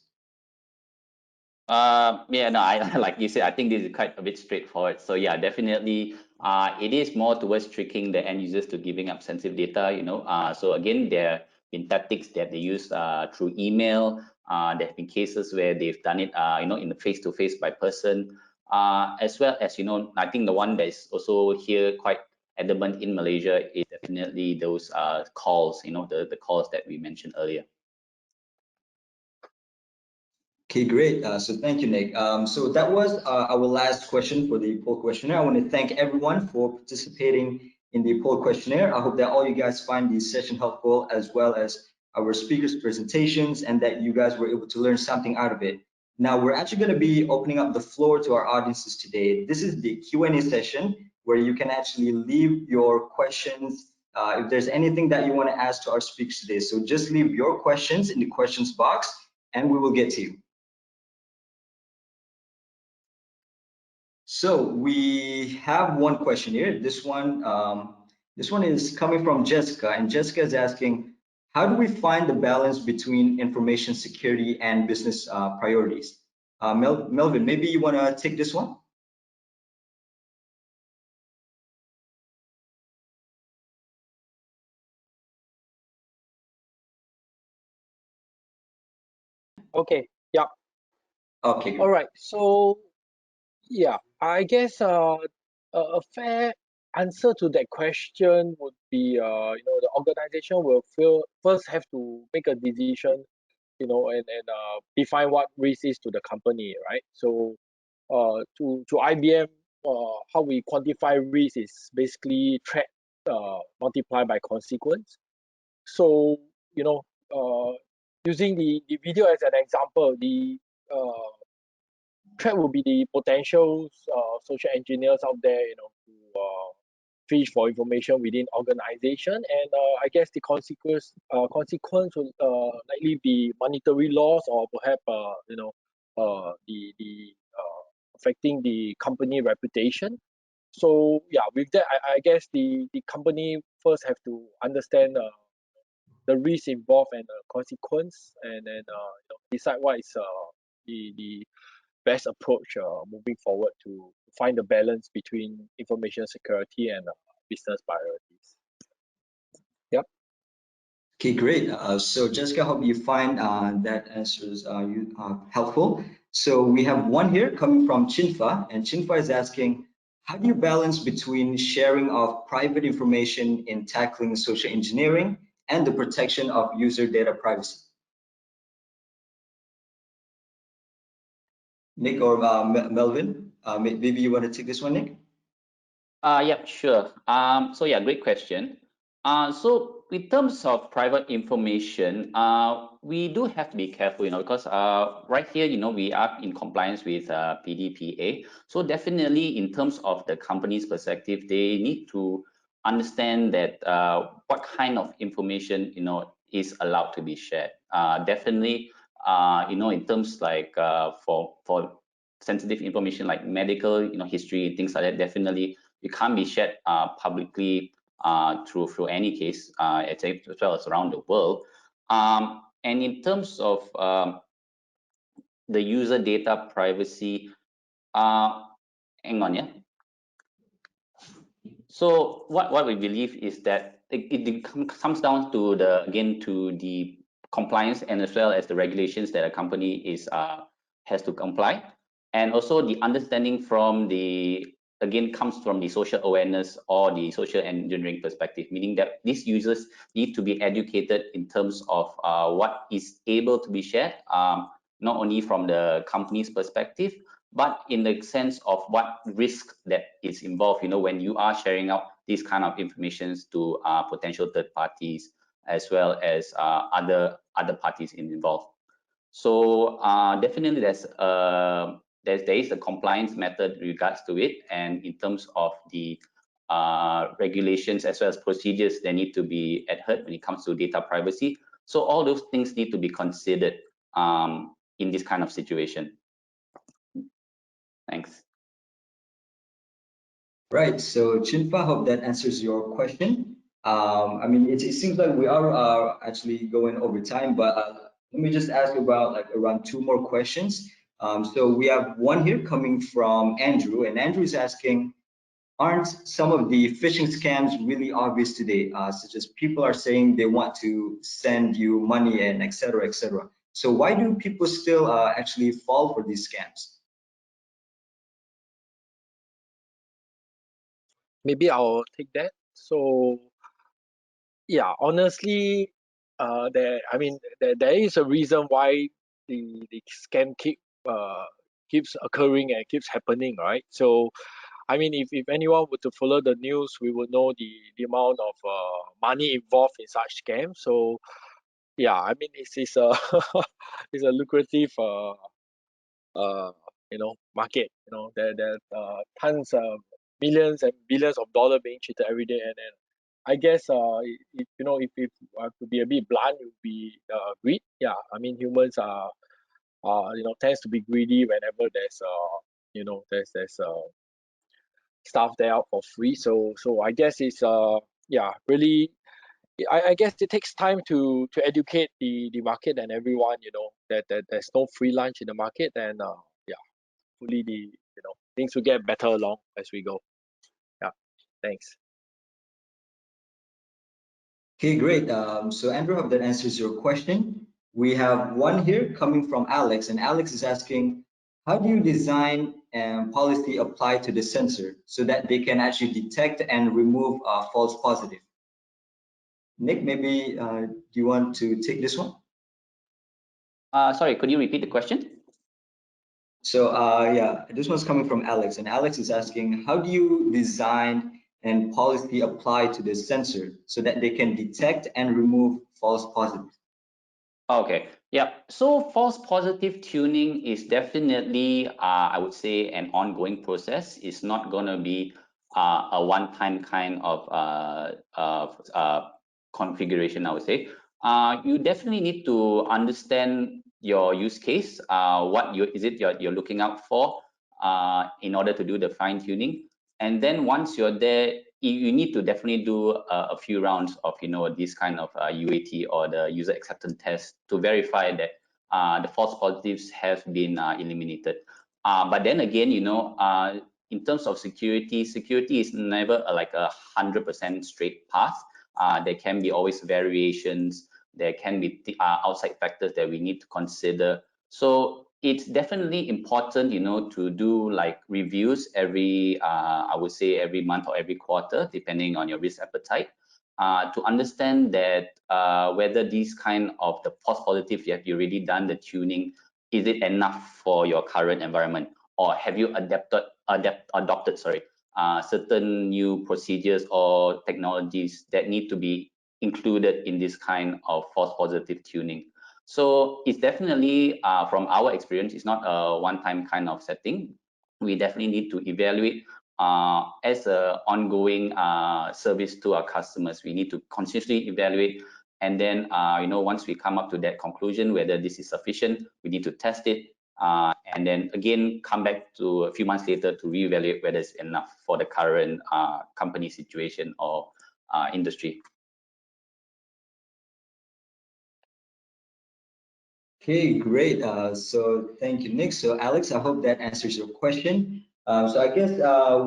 Yeah, no, I like you said, I think this is quite a bit straightforward. So yeah, definitely, it is more towards tricking the end users to giving up sensitive data. You know, so again, there have been tactics that they use through email. There have been cases where they've done it, you know, in the face-to-face by person, as well as, you know, I think the one that is also here quite adamant in Malaysia is definitely those calls. You know, the calls that we mentioned earlier. Okay, great. So thank you, Nick. So that was our last question for the poll questionnaire. I want to thank everyone for participating in the poll questionnaire. I hope that all you guys find the session helpful, as well as our speakers' presentations, and that you guys were able to learn something out of it. Now, we're actually going to be opening up the floor to our audiences today. This is the Q&A session where you can actually leave your questions if there's anything that you want to ask to our speakers today. So just leave your questions in the questions box, and we will get to you. So we have one question here. This one is coming from Jessica, and Jessica is asking, how do we find the balance between information security and business priorities? Melvin, maybe you want to take this one? Okay, yeah. Okay. All right. So yeah, I guess a fair answer to that question would be you know, the organization will first have to make a decision, you know, and define what risk is to the company, right? So to IBM, how we quantify risk is basically threat multiplied by consequence. So you know, using the video as an example, the threat will be the potential social engineers out there, who fish for information within organization, and I guess the consequence will likely be monetary loss, or perhaps the affecting the company reputation. So yeah, with that, I guess the company first have to understand the risk involved and the consequence, and then decide what is the best approach moving forward to find the balance between information security and business priorities. Yep. Okay, great. So Jessica, hope you find that answers helpful. So we have one here coming from Chinfa, and Chinfa is asking, how do you balance between sharing of private information in tackling social engineering and the protection of user data privacy? Nick or Melvin, maybe you want to take this one, Nick? Yep, sure. So yeah, great question. So in terms of private information, we do have to be careful, because right here, we are in compliance with PDPA. So definitely in terms of the company's perspective, they need to understand that what kind of information, is allowed to be shared. Definitely, in terms like for sensitive information like medical, history, things like that, definitely you can't be shared publicly through any case, as well as around the world. And in terms of the user data privacy, hang on, yeah. So what we believe is that it comes down to the compliance, and as well as the regulations that a company has to comply, and also the understanding from comes from the social awareness or the social engineering perspective, meaning that these users need to be educated in terms of what is able to be shared, not only from the company's perspective, but in the sense of what risk that is involved, when you are sharing out these kind of informations to potential third parties, as well as other parties involved. So definitely there is a compliance method regards to it, and in terms of the regulations as well as procedures that need to be adhered when it comes to data privacy. So all those things need to be considered in this kind of situation. Thanks. Right. So Chinfa, hope that answers your question. I mean, it seems like we are actually going over time, but let me just ask about like around two more questions. So we have one here coming from Andrew, and Andrew is asking, aren't some of the phishing scams really obvious today? Such as people are saying they want to send you money and et cetera, et cetera. So why do people still actually fall for these scams? Maybe I'll take that. So yeah, honestly, there is a reason why the scam keeps occurring and keeps happening, right? So I mean, if anyone were to follow the news, we would know the amount of money involved in such scams. So yeah, I mean, it's a it's a lucrative market. There tons of millions and billions of dollars being cheated every day, and then I guess if I have to be a bit blunt, it would be greed. Yeah, I mean, humans are tends to be greedy whenever there's stuff there out for free. So I guess it's really, I guess it takes time to educate the market and everyone, that there's no free lunch in the market, and hopefully things will get better along as we go. Yeah, thanks. Okay, great. So Andrew, hope that answers your question. We have one here coming from Alex, and Alex is asking, how do you design and policy apply to the sensor so that they can actually detect and remove false positive? Nick, maybe do you want to take this one? Sorry, could you repeat the question? So yeah, this one's coming from Alex, and Alex is asking, how do you design and policy apply to the sensor so that they can detect and remove false positives? Okay, yeah. So false positive tuning is definitely, I would say, an ongoing process. It's not going to be a one-time kind of configuration, I would say. You definitely need to understand your use case, what you're looking out for in order to do the fine tuning. And then once you're there, you need to definitely do a few rounds of this kind of UAT, or the user acceptance test, to verify that the false positives have been eliminated. But then again, in terms of security is never like 100% straight path. There can be always variations. There can be outside factors that we need to consider. So it's definitely important, to do like reviews every, I would say every month or every quarter, depending on your risk appetite, to understand that whether these kind of the false positive, have you already done the tuning, is it enough for your current environment, or have you adopted certain new procedures or technologies that need to be included in this kind of false positive tuning. So it's definitely, from our experience, it's not a one-time kind of setting. We definitely need to evaluate as an ongoing service to our customers. We need to consistently evaluate, and then once we come up to that conclusion whether this is sufficient, we need to test it, and then again come back to a few months later to reevaluate whether it's enough for the current company situation or industry. Okay, great. So thank you, Nick. So Alex, I hope that answers your question. So I guess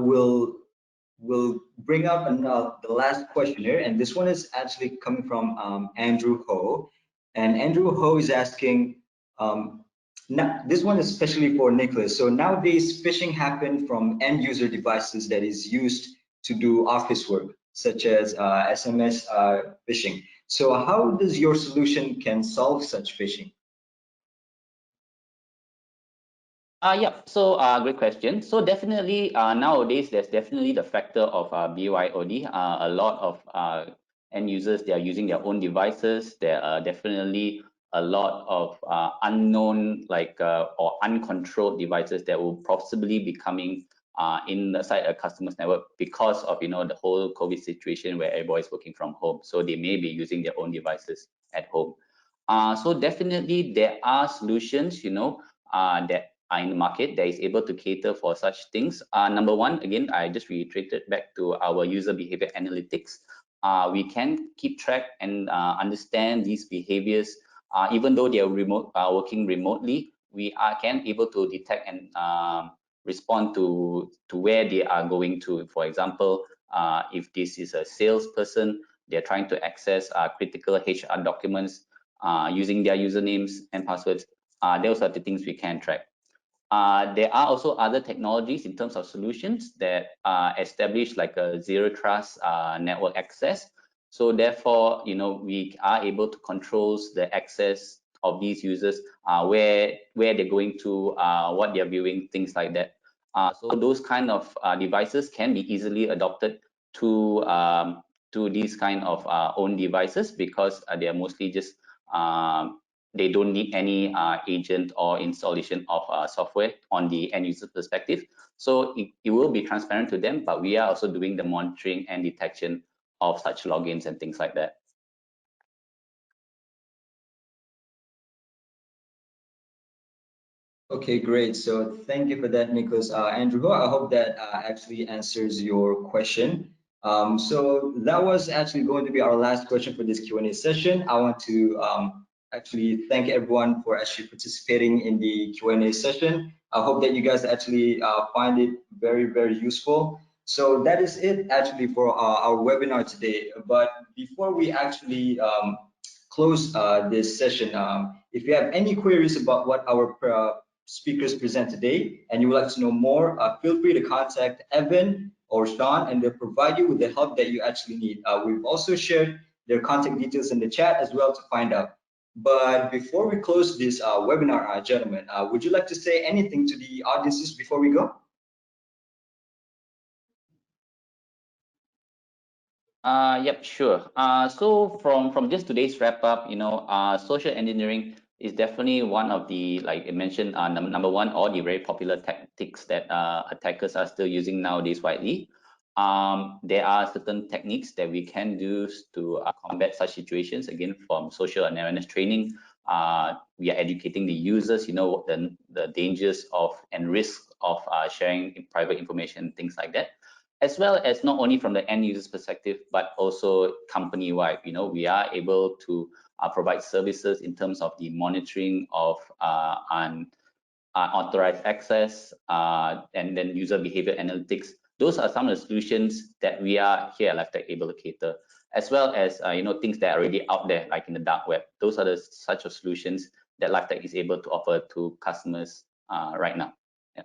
we'll bring up the last question here, and this one is actually coming from Andrew Ho, and Andrew Ho is asking. Now, this one is especially for Nicholas. So nowadays, phishing happen from end user devices that is used to do office work, such as SMS phishing. So how does your solution can solve such phishing? Yeah, so great question. So definitely nowadays there's definitely the factor of BYOD. A lot of end users, they are using their own devices. There are definitely a lot of unknown or uncontrolled devices that will possibly be coming inside a customer's network because of the whole COVID situation where everybody's working from home. So they may be using their own devices at home. So definitely there are solutions that are in the market that is able to cater for such things. Number one, again, I just reiterated back to our user behavior analytics. We can keep track and understand these behaviors, even though they are working remotely. We can able to detect and respond to where they are going to. For example, if this is a salesperson, they're trying to access critical HR documents using their usernames and passwords. Those are the things we can track. There are also other technologies in terms of solutions that establish like a zero trust network access. So therefore, we are able to control the access of these users, where they're going to, what they're viewing, things like that. So those kind of devices can be easily adopted to these kind of own devices, because they are mostly just they don't need any agent or installation of software on the end user perspective. So it will be transparent to them, but we are also doing the monitoring and detection of such logins and things like that. Okay, great. So thank you for that, Nicholas. Andrew, I hope that actually answers your question. So that was actually going to be our last question for this Q&A session. I want to actually thank everyone for actually participating in the Q&A session. I hope that you guys actually find it very, very useful. So that is it actually for our webinar today. But before we actually close this session, if you have any queries about what our speakers present today and you would like to know more, feel free to contact Evan or Sean, and they'll provide you with the help that you actually need. We've also shared their contact details in the chat as well to find out. But before we close this webinar, gentlemen, would you like to say anything to the audiences before we go? Yep, sure. So from just today's wrap up, social engineering is definitely one of the, like I mentioned, number one, or the very popular tactics that attackers are still using nowadays widely. There are certain techniques that we can do to combat such situations. Again, from social awareness training, we are educating the users, the dangers of and risks of sharing private information, things like that, as well as not only from the end user's perspective, but also company-wide. We are able to provide services in terms of the monitoring of unauthorized access and then user behavior analytics. Those are some of the solutions that we are here at LifeTech able to cater, as well as things that are already out there, like in the dark web. Those are the such of solutions that LifeTech is able to offer to customers right now. Yeah.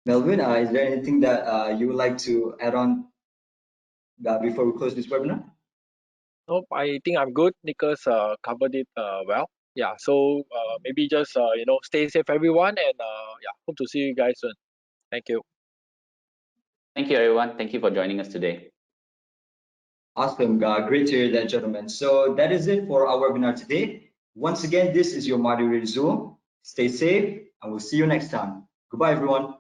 Melvin, is there anything that you would like to add on before we close this webinar? Nope, I think I'm good. Nicholas covered it well. Yeah, so maybe just stay safe, everyone, and yeah, hope to see you guys soon. Thank you. Thank you, everyone. Thank you for joining us today. Awesome, great to hear that, gentlemen. So that is it for our webinar today. Once again, this is your moderator Zul. Stay safe, and we'll see you next time. Goodbye, everyone.